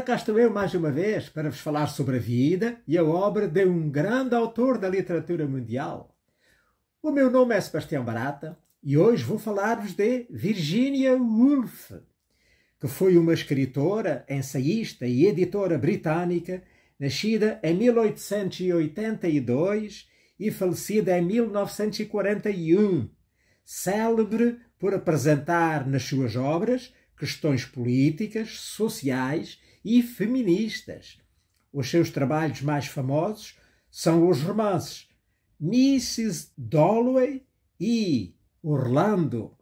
cá estou eu mais uma vez para vos falar sobre a vida e a obra de um grande autor da literatura mundial. O meu nome é Sebastião Barata e hoje vou falar-vos de Virginia Woolf, que foi uma escritora, ensaísta e editora britânica, nascida em 1882 e falecida em 1941, célebre por apresentar nas suas obras questões políticas, sociais e feministas. Os seus trabalhos mais famosos são os romances Mrs. Dalloway e Orlando.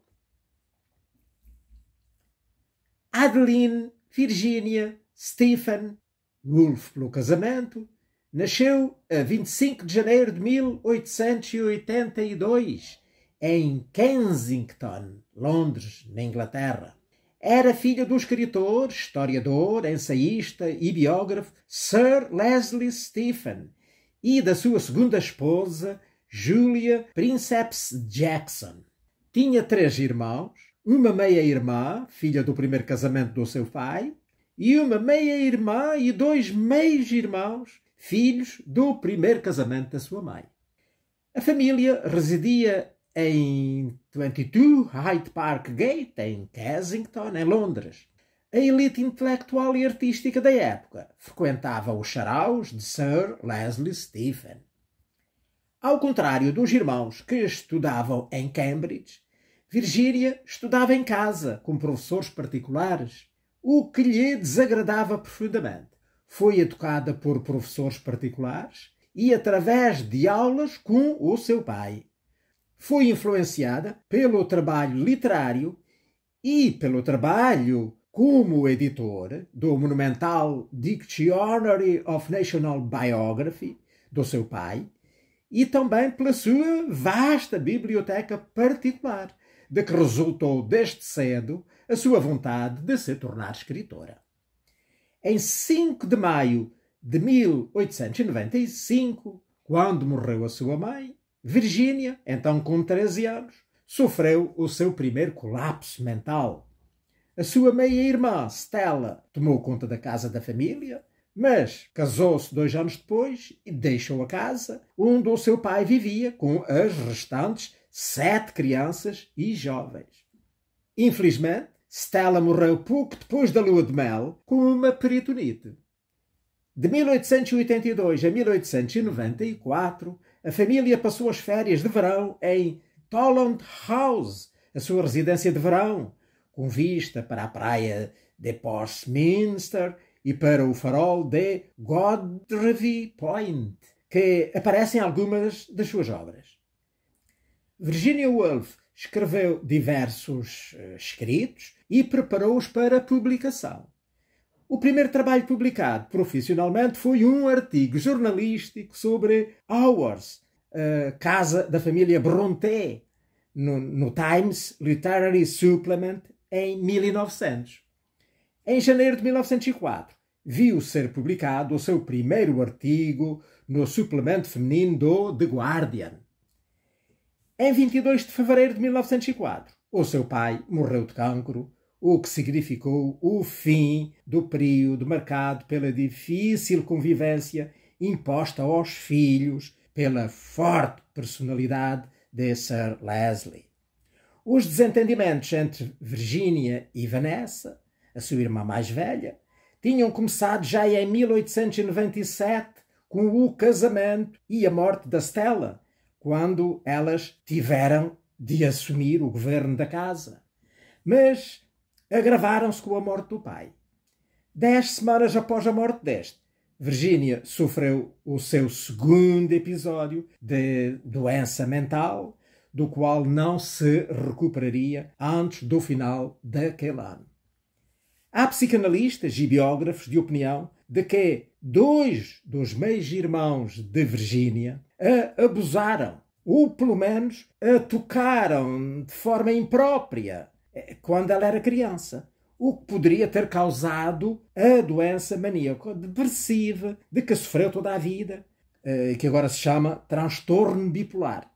Adeline Virginia Stephen Woolf, pelo casamento, nasceu a 25 de janeiro de 1882 em Kensington, Londres, na Inglaterra. Era filha do escritor, historiador, ensaísta e biógrafo Sir Leslie Stephen e da sua segunda esposa, Julia Princeps Jackson. Tinha 3 irmãos, uma meia-irmã, filha do primeiro casamento do seu pai, e uma meia-irmã e 2 meios-irmãos, filhos do primeiro casamento da sua mãe. A família residia em 22 Hyde Park Gate, em Kensington, em Londres. A elite intelectual e artística da época frequentava os saraus de Sir Leslie Stephen. Ao contrário dos irmãos que estudavam em Cambridge, Virginia estudava em casa com professores particulares, o que lhe desagradava profundamente. Foi educada por professores particulares e através de aulas com o seu pai. Foi influenciada pelo trabalho literário e pelo trabalho como editor do monumental Dictionary of National Biography do seu pai e também pela sua vasta biblioteca particular, de que resultou desde cedo a sua vontade de se tornar escritora. Em 5 de maio de 1895, quando morreu a sua mãe, Virginia, então com 13 anos, sofreu o seu primeiro colapso mental. A sua meia-irmã, Stella, tomou conta da casa da família, mas casou-se 2 anos depois e deixou a casa onde o seu pai vivia com as restantes 7 crianças e jovens. Infelizmente, Stella morreu pouco depois da lua de mel com uma peritonite. De 1882 a 1894, a família passou as férias de verão em Tollund House, a sua residência de verão, com vista para a praia de Portsmouth e para o farol de Godrevy Point, que aparecem em algumas das suas obras. Virginia Woolf escreveu diversos escritos e preparou-os para publicação. O primeiro trabalho publicado profissionalmente foi um artigo jornalístico sobre Haworth, a casa da família Brontë, no Times Literary Supplement, em 1900. Em janeiro de 1904, viu ser publicado o seu primeiro artigo no suplemento feminino do The Guardian. Em 22 de fevereiro de 1904, o seu pai morreu de cancro, o que significou o fim do período marcado pela difícil convivência imposta aos filhos pela forte personalidade de Sir Leslie. Os desentendimentos entre Virginia e Vanessa, a sua irmã mais velha, tinham começado já em 1897 com o casamento e a morte da Stella, quando elas tiveram de assumir o governo da casa. Mas agravaram-se com a morte do pai. 10 semanas após a morte deste, Virginia sofreu o seu segundo episódio de doença mental, do qual não se recuperaria antes do final daquele ano. Há psicanalistas e biógrafos de opinião de que 2 dos meios-irmãos de Virginia a abusaram, ou pelo menos a tocaram de forma imprópria quando ela era criança, o que poderia ter causado a doença maníaco-depressiva de que sofreu toda a vida, que agora se chama transtorno bipolar.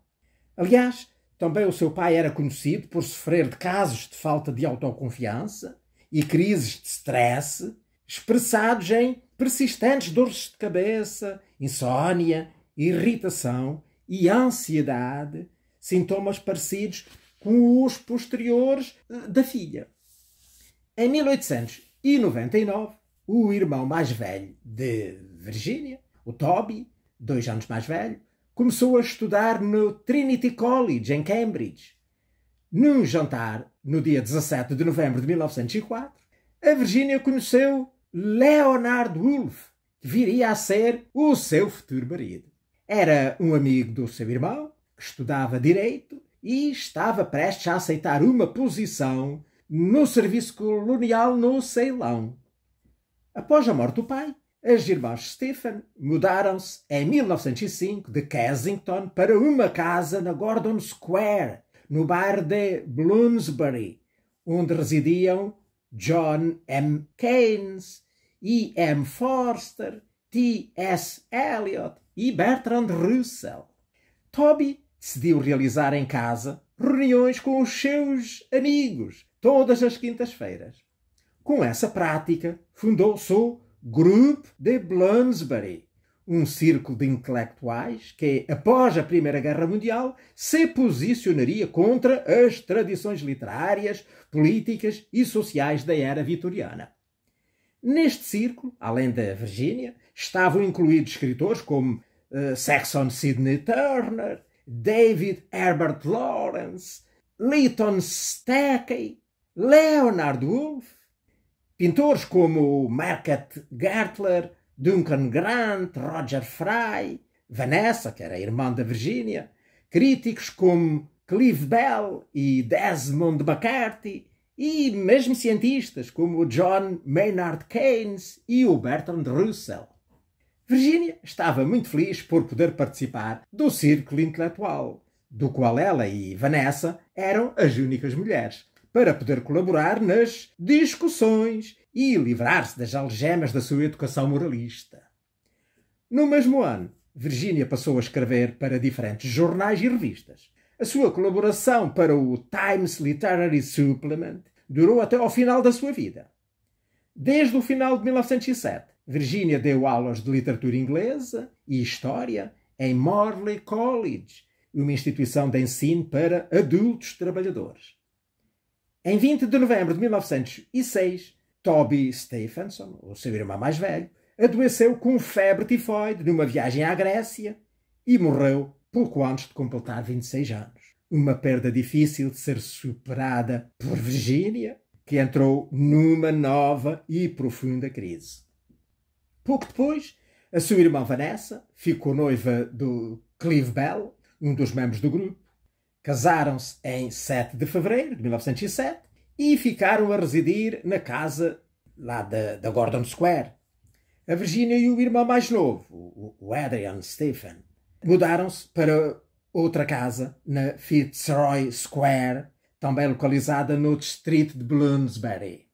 Aliás, também o seu pai era conhecido por sofrer de casos de falta de autoconfiança e crises de stress, expressados em persistentes dores de cabeça, insônia, irritação e ansiedade, sintomas parecidos com os posteriores da filha. Em 1899, o irmão mais velho de Virginia, o Toby, 2 anos mais velho, começou a estudar no Trinity College, em Cambridge. Num jantar, no dia 17 de novembro de 1904, a Virginia conheceu Leonard Woolf, que viria a ser o seu futuro marido. Era um amigo do seu irmão, que estudava Direito e estava prestes a aceitar uma posição no serviço colonial no Ceilão. Após a morte do pai, as irmãs Stephen mudaram-se em 1905 de Kensington para uma casa na Gordon Square, no bairro de Bloomsbury, onde residiam John M. Keynes, E. M. Forster, T. S. Eliot e Bertrand Russell. Toby decidiu realizar em casa reuniões com os seus amigos todas as quintas-feiras. Com essa prática, fundou-se o Group de Bloomsbury, um círculo de intelectuais que, após a Primeira Guerra Mundial, se posicionaria contra as tradições literárias, políticas e sociais da era vitoriana. Neste círculo, além da Virginia, estavam incluídos escritores como Saxon Sidney Turner, David Herbert Lawrence, Lytton Stackey, Leonard Woolf, pintores como Margaret Gertler, Duncan Grant, Roger Fry, Vanessa, que era a irmã da Virginia, críticos como Clive Bell e Desmond McCarthy, e mesmo cientistas como o John Maynard Keynes e o Bertrand Russell. Virginia estava muito feliz por poder participar do círculo intelectual, do qual ela e Vanessa eram as únicas mulheres, para poder colaborar nas discussões e livrar-se das algemas da sua educação moralista. No mesmo ano, Virginia passou a escrever para diferentes jornais e revistas. A sua colaboração para o Times Literary Supplement durou até ao final da sua vida. Desde o final de 1907, Virginia deu aulas de literatura inglesa e história em Morley College, uma instituição de ensino para adultos trabalhadores. Em 20 de novembro de 1906, Toby Stephenson, o seu irmão mais velho, adoeceu com febre tifoide numa viagem à Grécia e morreu pouco antes de completar 26 anos. Uma perda difícil de ser superada por Virginia, que entrou numa nova e profunda crise. Pouco depois, a sua irmã Vanessa ficou noiva do Clive Bell, um dos membros do grupo. Casaram-se em 7 de fevereiro de 1907 e ficaram a residir na casa lá da Gordon Square. A Virginia e o irmão mais novo, o Adrian Stephen, mudaram-se para outra casa na Fitzroy Square, também localizada no distrito de Bloomsbury.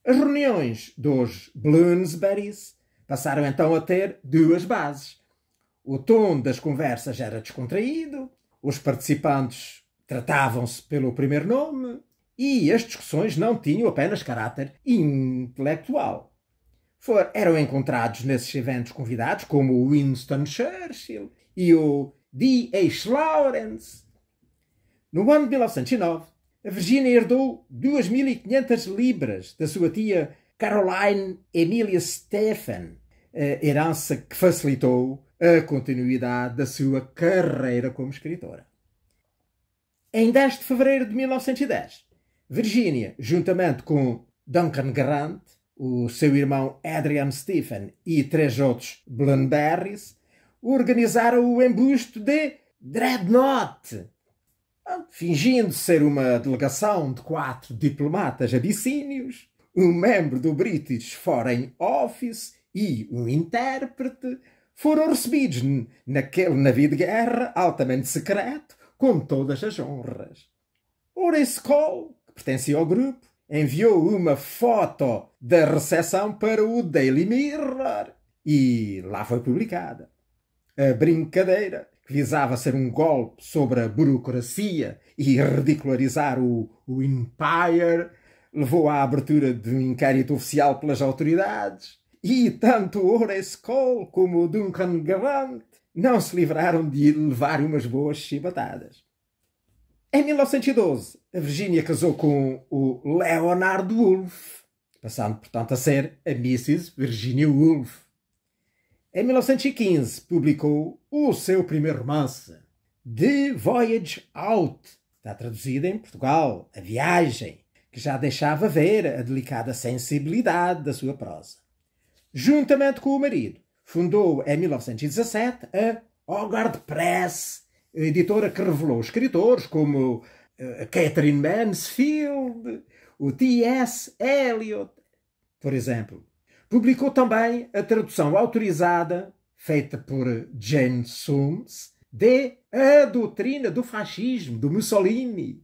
As reuniões dos Bloomsburys passaram então a ter 2 bases. O tom das conversas era descontraído, os participantes tratavam-se pelo primeiro nome e as discussões não tinham apenas caráter intelectual. Eram encontrados nesses eventos convidados como o Winston Churchill e o D.H. Lawrence. No ano de 1909, a Virginia herdou 2.500 libras da sua tia Caroline Emilia Stephen, herança que facilitou a continuidade da sua carreira como escritora. Em 10 de fevereiro de 1910, Virginia, juntamente com Duncan Grant, o seu irmão Adrian Stephen e 3 outros Bloomsburys, organizaram o embuste de Dreadnought, fingindo ser uma delegação de 4 diplomatas abissínios, um membro do British Foreign Office e um intérprete, foram recebidos naquele navio de guerra altamente secreto, com todas as honras. Horace Cole, que pertencia ao grupo, enviou uma foto da recepção para o Daily Mirror e lá foi publicada. A brincadeira, que visava ser um golpe sobre a burocracia e ridicularizar o Empire, levou à abertura de um inquérito oficial pelas autoridades, e tanto Horace Cole como Duncan Grant não se livraram de levar umas boas chibatadas. Em 1912, a Virginia casou com o Leonard Woolf, passando, portanto, a ser a Mrs. Virginia Woolf. Em 1915, publicou o seu primeiro romance, The Voyage Out, está traduzido em Portugal, A Viagem, que já deixava ver a delicada sensibilidade da sua prosa. Juntamente com o marido, fundou em 1917 a Hogarth Press, a editora que revelou escritores como Catherine Mansfield, o T.S. Eliot, por exemplo. Publicou também a tradução autorizada, feita por Jane Soomes, de A Doutrina do Fascismo, do Mussolini.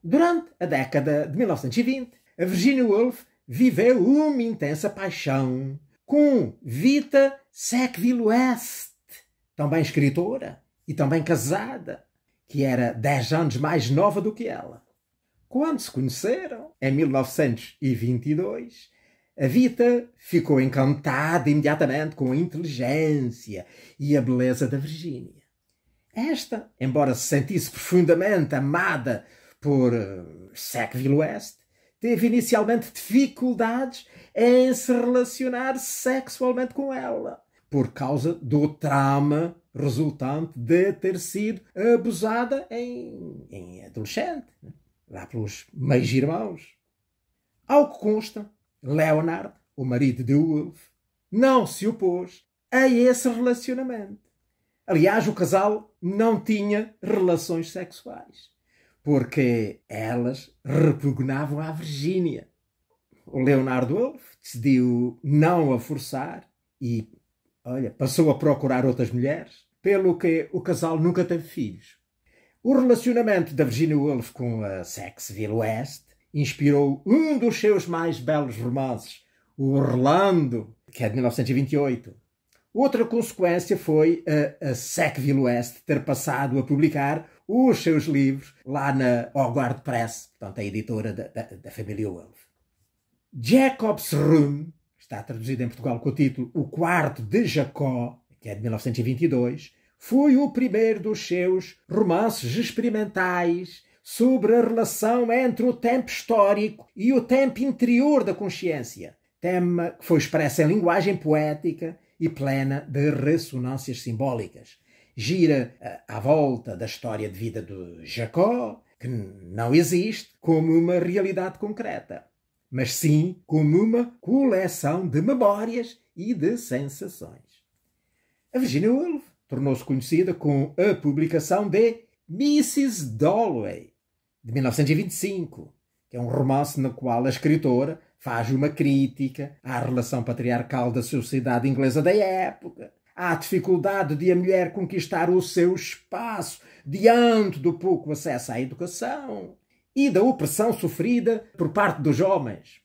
Durante a década de 1920, a Virginia Woolf viveu uma intensa paixão com Vita Sackville-West, também escritora e também casada, que era 10 anos mais nova do que ela. Quando se conheceram, em 1922, a Vita ficou encantada imediatamente com a inteligência e a beleza da Virginia. Esta, embora se sentisse profundamente amada por Sackville-West, teve inicialmente dificuldades em se relacionar sexualmente com ela, por causa do trauma resultante de ter sido abusada em adolescente, lá pelos meios-irmãos. Ao que consta, Leonard, o marido de Woolf, não se opôs a esse relacionamento. Aliás, o casal não tinha relações sexuais, porque elas repugnavam à Virginia. O Leonard Woolf decidiu não a forçar e, passou a procurar outras mulheres, pelo que o casal nunca teve filhos. O relacionamento da Virginia Woolf com a Sackville-West inspirou um dos seus mais belos romances, o Orlando, que é de 1928. Outra consequência foi a Sackville-West ter passado a publicar os seus livros lá na Hogarth Press, portanto a editora da família Woolf. Jacob's Room, está traduzido em Portugal com o título O Quarto de Jacó, que é de 1922, foi o primeiro dos seus romances experimentais sobre a relação entre o tempo histórico e o tempo interior da consciência, tema que foi expresso em linguagem poética e plena de ressonâncias simbólicas. Gira à volta da história de vida de Jacó, que não existe como uma realidade concreta, mas sim como uma coleção de memórias e de sensações. A Virginia Woolf tornou-se conhecida com a publicação de Mrs. Dalloway, de 1925, que é um romance no qual a escritora faz uma crítica à relação patriarcal da sociedade inglesa da época, à dificuldade de a mulher conquistar o seu espaço diante do pouco acesso à educação e da opressão sofrida por parte dos homens.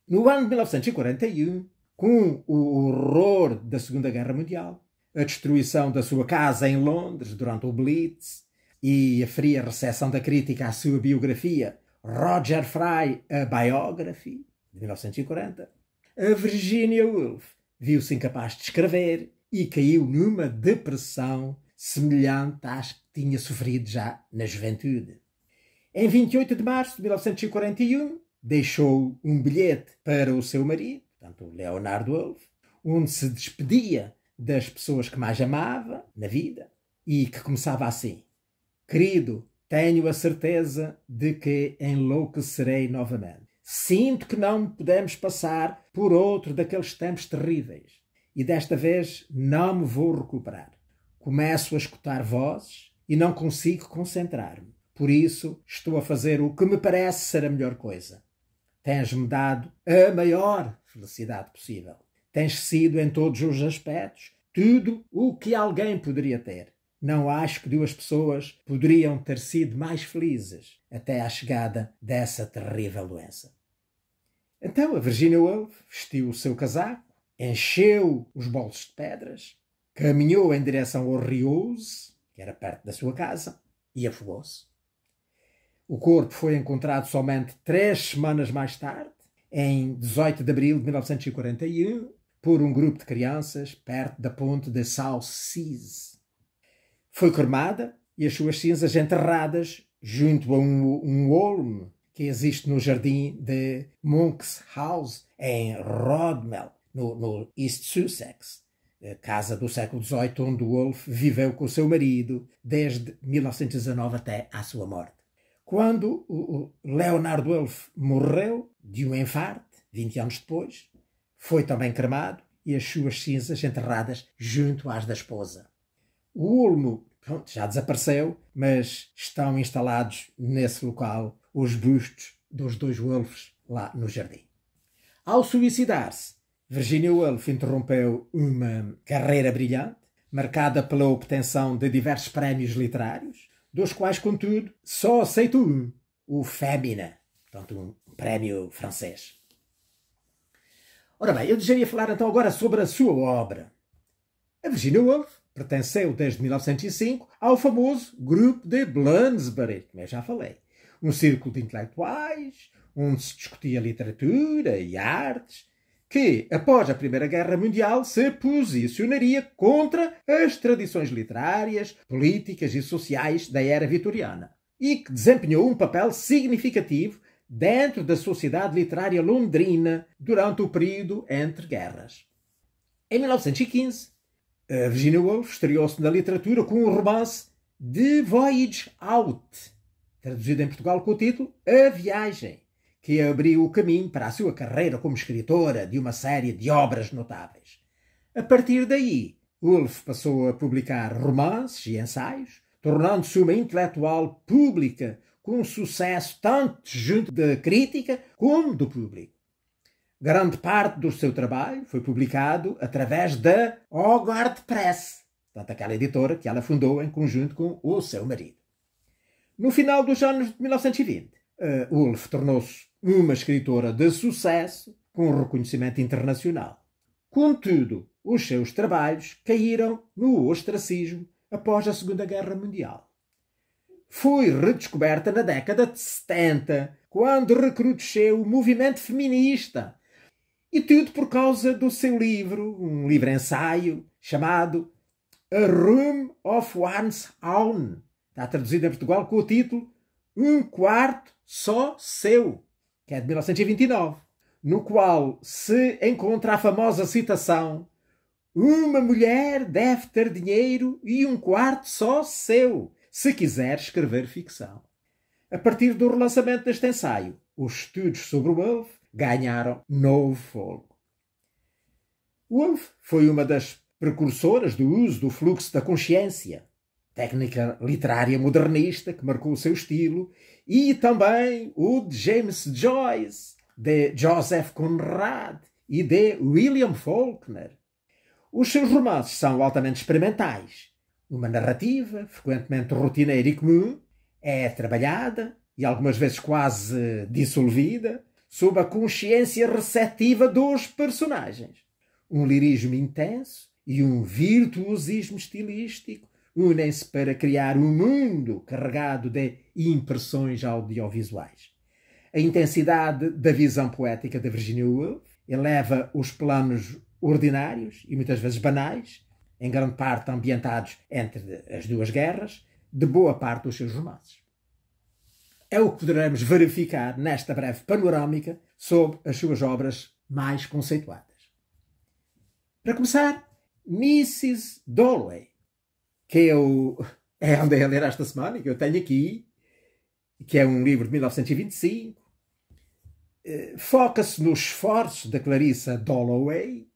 No ano de 1941, com o horror da Segunda Guerra Mundial, a destruição da sua casa em Londres durante o Blitz e a fria recepção da crítica à sua biografia Roger Fry, A Biography, de 1940, a Virginia Woolf viu-se incapaz de escrever e caiu numa depressão semelhante às que tinha sofrido já na juventude. Em 28 de março de 1941, deixou um bilhete para o seu marido, portanto, Leonard Woolf, onde se despedia das pessoas que mais amava na vida e que começava assim: querido, tenho a certeza de que enlouquecerei novamente. Sinto que não podemos passar por outro daqueles tempos terríveis e desta vez não me vou recuperar. Começo a escutar vozes e não consigo concentrar-me. Por isso estou a fazer o que me parece ser a melhor coisa. Tens-me dado a maior felicidade possível. Tens sido em todos os aspectos tudo o que alguém poderia ter. Não acho que duas pessoas poderiam ter sido mais felizes até à chegada dessa terrível doença. Então a Virginia Woolf vestiu o seu casaco, encheu os bolsos de pedras, caminhou em direção ao rio Ouse, que era perto da sua casa, e afogou-se. O corpo foi encontrado somente 3 semanas mais tarde, em 18 de abril de 1941, por um grupo de crianças perto da ponte de South Seas. Foi cremada e as suas cinzas enterradas junto a um olmo que existe no jardim de Monk's House, em Rodmell, no East Sussex, casa do século XVIII, onde Woolf viveu com o seu marido desde 1919 até à sua morte. Quando o Leonard Woolf morreu de um infarto, 20 anos depois, foi também cremado e as suas cinzas enterradas junto às da esposa. O olmo já desapareceu, mas estão instalados nesse local os bustos dos 2 Woolfs lá no jardim. Ao suicidar-se, Virginia Woolf interrompeu uma carreira brilhante, marcada pela obtenção de diversos prémios literários, dos quais, contudo, só aceitou um, o Femina, portanto, um prémio francês. Ora bem, eu desejaria falar então agora sobre a sua obra. A Virginia Woolf pertenceu desde 1905 ao famoso grupo de Bloomsbury, como eu já falei. Um círculo de intelectuais, onde se discutia literatura e artes, que, após a Primeira Guerra Mundial, se posicionaria contra as tradições literárias, políticas e sociais da era vitoriana e que desempenhou um papel significativo dentro da sociedade literária londrina durante o período entre guerras. Em 1915, a Virginia Woolf estreou-se na literatura com o romance The Voyage Out, traduzido em Portugal com o título A Viagem, que abriu o caminho para a sua carreira como escritora de uma série de obras notáveis. A partir daí, Woolf passou a publicar romances e ensaios, tornando-se uma intelectual pública com sucesso tanto junto da crítica como do público. Grande parte do seu trabalho foi publicado através da Hogarth Press, portanto, aquela editora que ela fundou em conjunto com o seu marido. No final dos anos de 1920, Woolf tornou-se uma escritora de sucesso com reconhecimento internacional. Contudo, os seus trabalhos caíram no ostracismo após a Segunda Guerra Mundial. Foi redescoberta na década de 70, quando recrudesceu o movimento feminista. E tudo por causa do seu livro, um livro-ensaio, chamado A Room of One's Own. Está traduzido em Portugal com o título Um Quarto Só Seu, que é de 1929, no qual se encontra a famosa citação: uma mulher deve ter dinheiro e um quarto só seu, se quiser escrever ficção. A partir do relançamento deste ensaio, os estudos sobre Woolf ganharam novo fôlego. Woolf foi uma das precursoras do uso do fluxo da consciência, técnica literária modernista que marcou o seu estilo, e também o de James Joyce, de Joseph Conrad e de William Faulkner. Os seus romances são altamente experimentais. Uma narrativa, frequentemente rotineira e comum, é trabalhada e algumas vezes quase dissolvida sob a consciência receptiva dos personagens. Um lirismo intenso e um virtuosismo estilístico unem-se para criar um mundo carregado de impressões audiovisuais. A intensidade da visão poética de Virginia Woolf eleva os planos ordinários e muitas vezes banais, em grande parte ambientados entre as duas guerras, de boa parte dos seus romances. É o que poderemos verificar nesta breve panorâmica sobre as suas obras mais conceituadas. Para começar, Mrs. Dalloway, que eu andei a ler esta semana, que eu tenho aqui, que é um livro de 1925, foca-se nos esforços da Clarissa Dalloway,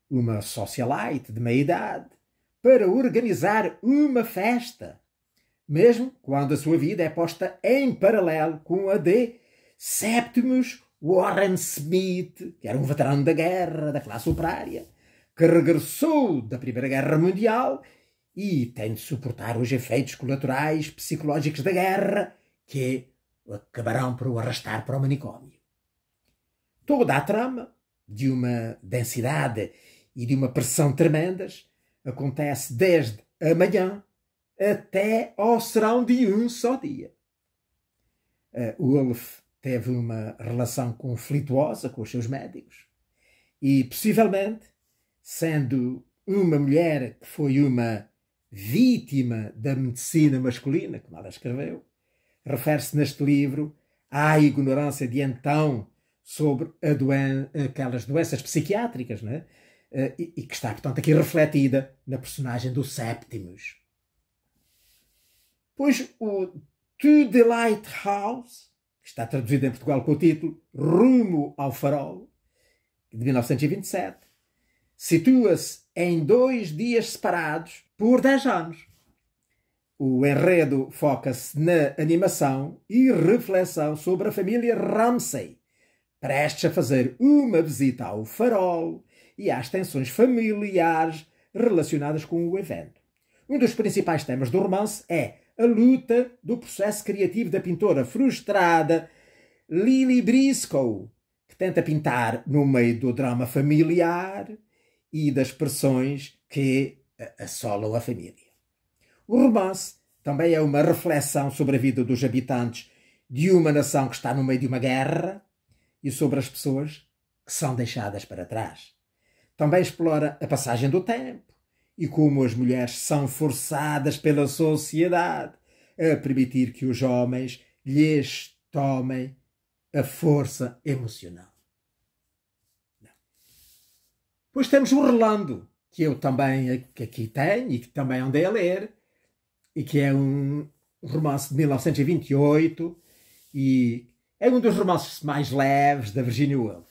uma socialite de meia-idade, para organizar uma festa, mesmo quando a sua vida é posta em paralelo com a de Septimus Warren Smith, que era um veterano da guerra, da classe operária, que regressou da Primeira Guerra Mundial e tem de suportar os efeitos colaterais psicológicos da guerra que acabarão por o arrastar para o manicômio. Toda a trama, de uma densidade e de uma pressão tremendas, acontece desde a manhã até ao serão de um só dia. Woolf teve uma relação conflituosa com os seus médicos e, possivelmente, sendo uma mulher que foi uma vítima da medicina masculina, como ela escreveu, refere-se neste livro à ignorância de então sobre aquelas doenças psiquiátricas, né? E que está, portanto, aqui refletida na personagem do Septimus. Pois o To the Lighthouse, que está traduzido em Portugal com o título Rumo ao Farol, de 1927, situa-se em 2 dias separados por 10 anos. O enredo foca-se na animação e reflexão sobre a família Ramsay, prestes a fazer uma visita ao farol e às tensões familiares relacionadas com o evento. Um dos principais temas do romance é a luta do processo criativo da pintora frustrada Lily Briscoe, que tenta pintar no meio do drama familiar e das pressões que assolam a família. O romance também é uma reflexão sobre a vida dos habitantes de uma nação que está no meio de uma guerra e sobre as pessoas que são deixadas para trás. Também explora a passagem do tempo e como as mulheres são forçadas pela sociedade a permitir que os homens lhes tomem a força emocional. Depois temos o Orlando, que eu também aqui tenho e que também andei a ler, e que é um romance de 1928 e é um dos romances mais leves da Virginia Woolf.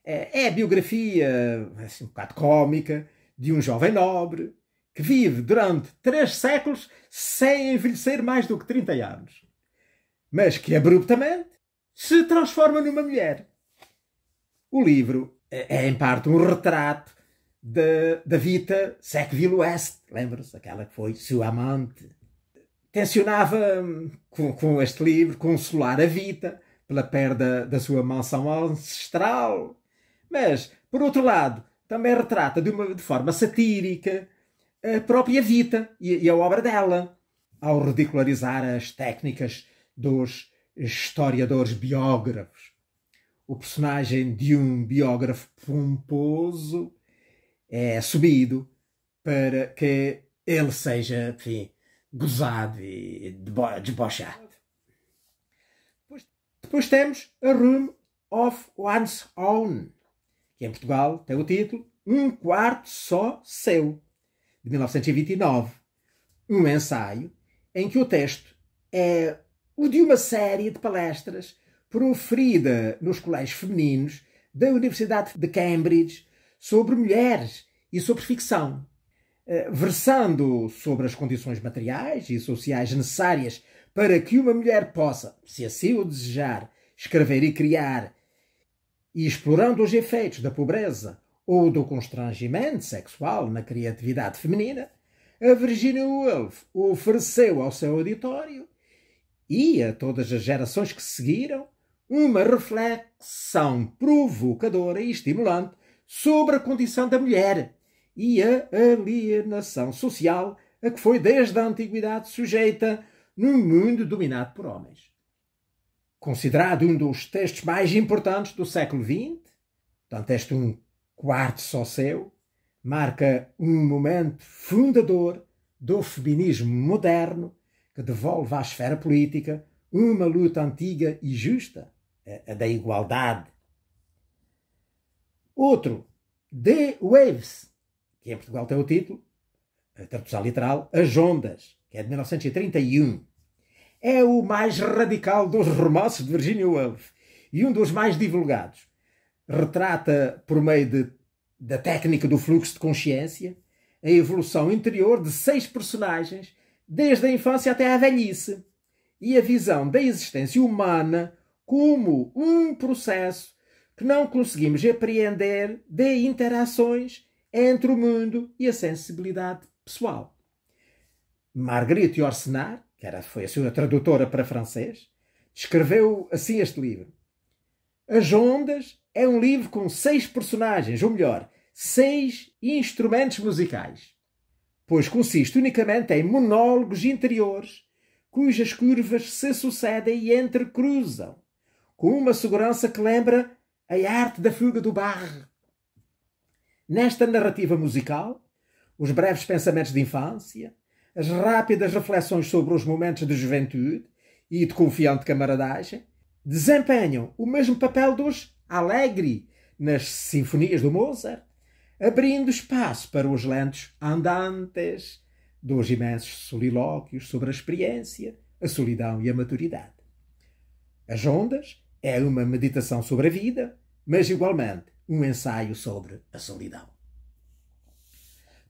É a biografia, assim, um bocado cómica, de um jovem nobre que vive durante 3 séculos sem envelhecer mais do que 30 anos, mas que abruptamente se transforma numa mulher. O livro é em parte um retrato da Vita Sackville West, lembra-se? Aquela que foi sua amante. Tencionava, com este livro, consolar a Vita pela perda da sua mansão ancestral, mas, por outro lado, também retrata de forma satírica a própria Vita e a obra dela, ao ridicularizar as técnicas dos historiadores biógrafos. O personagem de um biógrafo pomposo é assumido para que ele seja, enfim, gozado e debochado. Depois temos A Room of One's Own, que em Portugal tem o título Um Quarto Só Seu, de 1929. Um ensaio em que o texto é o de uma série de palestras proferida nos colégios femininos da Universidade de Cambridge sobre mulheres e sobre ficção, versando sobre as condições materiais e sociais necessárias para que uma mulher possa, se assim o desejar, escrever e criar, e explorando os efeitos da pobreza ou do constrangimento sexual na criatividade feminina, a Virginia Woolf ofereceu ao seu auditório e a todas as gerações que seguiram uma reflexão provocadora e estimulante sobre a condição da mulher e a alienação social a que foi desde a antiguidade sujeita num mundo dominado por homens. Considerado um dos textos mais importantes do século XX, portanto, este Um Quarto Só Seu, marca um momento fundador do feminismo moderno que devolve à esfera política uma luta antiga e justa, a da igualdade. Outro, The Waves, que em Portugal tem o título, a tradução literal, As Ondas, que é de 1931. É o mais radical dos romances de Virginia Woolf e um dos mais divulgados. Retrata, por meio da técnica do fluxo de consciência, a evolução interior de 6 personagens, desde a infância até à velhice, e a visão da existência humana como um processo que não conseguimos apreender de interações entre o mundo e a sensibilidade pessoal. Marguerite Yourcenar, que foi a sua tradutora para francês, escreveu assim este livro. As Ondas é um livro com 6 personagens, ou melhor, 6 instrumentos musicais, pois consiste unicamente em monólogos interiores cujas curvas se sucedem e entrecruzam, com uma segurança que lembra a arte da fuga do Bach. Nesta narrativa musical, os breves pensamentos de infância, as rápidas reflexões sobre os momentos de juventude e de confiante camaradagem desempenham o mesmo papel dos Allegri nas sinfonias do Mozart, abrindo espaço para os lentos andantes dos imensos solilóquios sobre a experiência, a solidão e a maturidade. As Ondas é uma meditação sobre a vida, mas igualmente um ensaio sobre a solidão.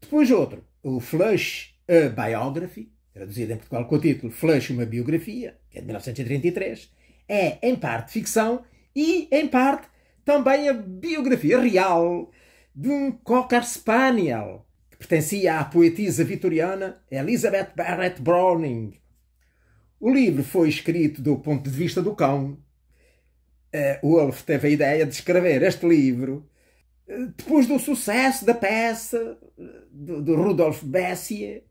Depois outro, o Flush, a Biography, traduzido em Portugal com o título Flush, uma biografia, que é de 1933, é em parte ficção e em parte também a biografia real de um Cocker Spaniel que pertencia à poetisa vitoriana Elizabeth Barrett Browning. O livro foi escrito do ponto de vista do cão. Woolf teve a ideia de escrever este livro depois do sucesso da peça de Rudolf Bessier,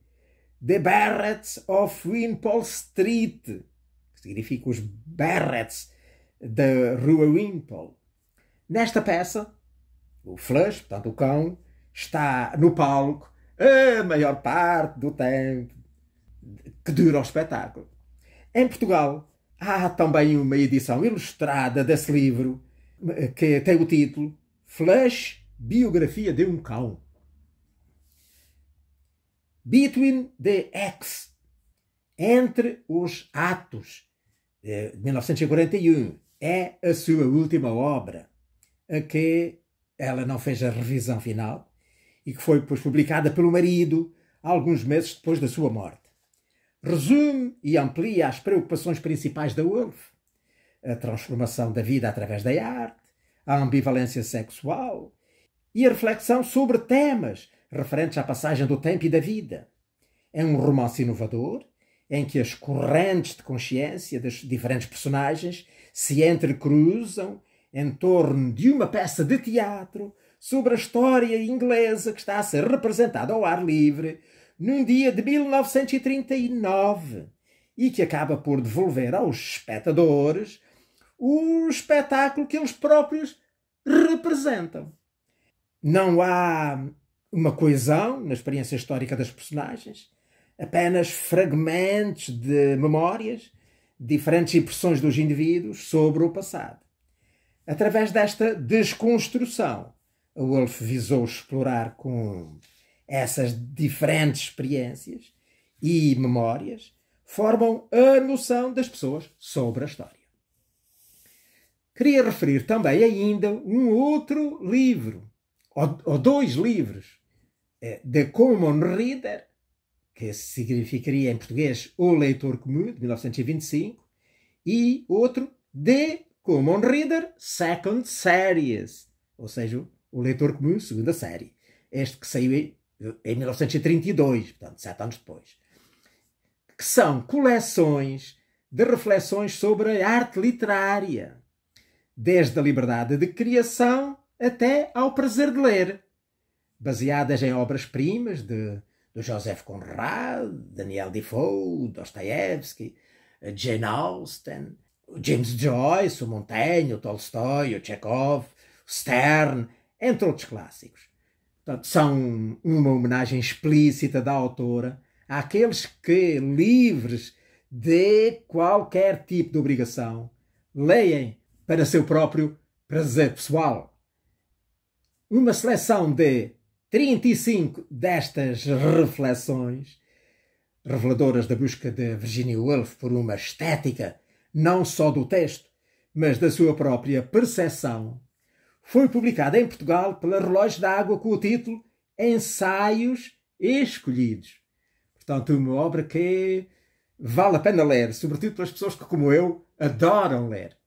The Barretts of Wimpole Street, que significa os Barretts da Rua Wimpole. Nesta peça, o Flush, portanto o cão, está no palco a maior parte do tempo que dura o espetáculo. Em Portugal, há também uma edição ilustrada desse livro que tem o título Flush, Biografia de um Cão. Between the Acts, Entre os Atos, de 1941, é a sua última obra, a que ela não fez a revisão final e que foi depois publicada pelo marido alguns meses depois da sua morte. Resume e amplia as preocupações principais da Woolf: a transformação da vida através da arte, a ambivalência sexual e a reflexão sobre temas referentes à passagem do tempo e da vida. É um romance inovador, em que as correntes de consciência das diferentes personagens se entrecruzam em torno de uma peça de teatro sobre a história inglesa que está a ser representada ao ar livre num dia de 1939 e que acaba por devolver aos espectadores o espetáculo que eles próprios representam. Não há uma coesão na experiência histórica das personagens, apenas fragmentos de memórias, diferentes impressões dos indivíduos sobre o passado. Através desta desconstrução, a Woolf visou explorar com essas diferentes experiências e memórias, formam a noção das pessoas sobre a história. Queria referir também ainda um outro livro, ou dois livros, The Common Reader, que significaria em português O Leitor Comum, de 1925, e outro, The Common Reader Second Series, ou seja, O Leitor Comum, segunda série. Este que saiu em 1932, portanto, 7 anos depois. Que são coleções de reflexões sobre a arte literária, desde a liberdade de criação até ao prazer de ler, baseadas em obras-primas de Joseph Conrad, Daniel Defoe, Dostoiévski, Jane Austen, James Joyce, o Montaigne, o Tolstói, o Chekhov, o Stern, entre outros clássicos. Portanto, são uma homenagem explícita da autora àqueles que, livres de qualquer tipo de obrigação, leem para seu próprio prazer pessoal. Uma seleção de 35 destas reflexões, reveladoras da busca de Virginia Woolf por uma estética não só do texto, mas da sua própria percepção, foi publicada em Portugal pela Relógio d'Água com o título Ensaios Escolhidos. Portanto, uma obra que vale a pena ler, sobretudo pelas pessoas que, como eu, adoram ler.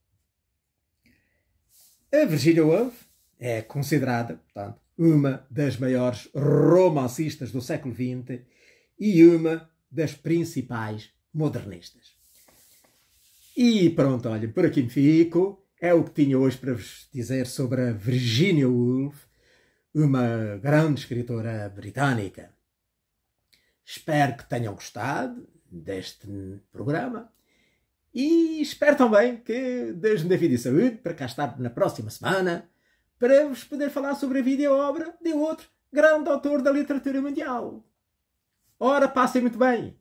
A Virginia Woolf é considerada, portanto, uma das maiores romancistas do século XX e uma das principais modernistas. E pronto, olha, por aqui me fico. É o que tinha hoje para vos dizer sobre a Virginia Woolf, uma grande escritora britânica. Espero que tenham gostado deste programa. E espero também que Deus me dê vida e saúde para cá estar na próxima semana para vos poder falar sobre a vida e a obra de outro grande autor da literatura mundial. Ora, passem muito bem!